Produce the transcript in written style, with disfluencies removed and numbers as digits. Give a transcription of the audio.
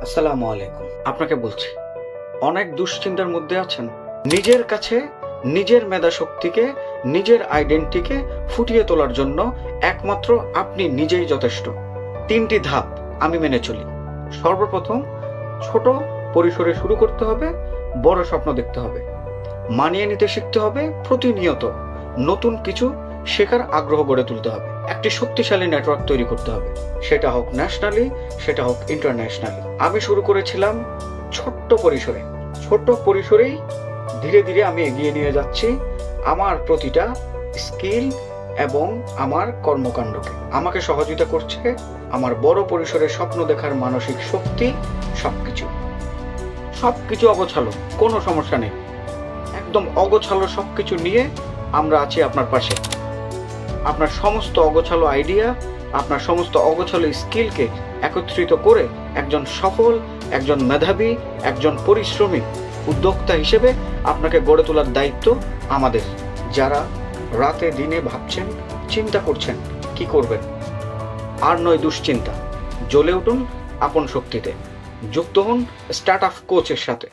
আসসালামু আলাইকুম। আপনাকে বলছি, অনেক দুশ্চিন্তার মধ্যে আছেন। নিজের কাছে নিজের মেধা শক্তিকে, নিজের আইডেন্টিটিকে ফুটিয়ে তোলার জন্য একমাত্র আপনি নিজেই যথেষ্ট। 3টি ধাপ আমি মেনে চলি। সর্বপ্রথম, ছোট পরিসরে শুরু করতে হবে, বড় স্বপ্ন দেখতে হবে, মানিয়ে নিতে শিখতে হবে, প্রতিনিয়ত নতুন কিছু শেখার আগ্রহ গড়ে তুলতে হবে, একটি শক্তিশালী নেটওয়ার্ক তৈরি করতে হবে, সেটা হোক ন্যাশনালি, সেটা হোক ইন্টারন্যাশনালি। আমি শুরু করেছিলাম ছোট্ট পরিসরেই ধীরে ধীরে আমি এগিয়ে নিয়ে যাচ্ছি আমার প্রতিটা স্কিল এবং আমার কর্মকাণ্ডকে। আমাকে সহযোগিতা করছে আমার বড় পরিসরে স্বপ্ন দেখার মানসিক শক্তি। সবকিছু অগোছালো, কোনো সমস্যা নেই, একদম অগোছালো সবকিছু নিয়ে আমরা আছি আপনার পাশে। আপনার সমস্ত অগোছালো আইডিয়া, আপনার সমস্ত অগোছালো স্কিলকে একত্রিত করে একজন সফল, একজন মেধাবী, একজন পরিশ্রমী উদ্যোক্তা হিসেবে আপনাকে গড়ে তোলার দায়িত্ব আমাদের। যারা রাতে দিনে ভাবছেন, চিন্তা করছেন কি করবেন, আর নয় দুশ্চিন্তা, জ্বলে উঠুন আপন শক্তিতে, যুক্ত হন স্টার্ট আপ কোচের সাথে।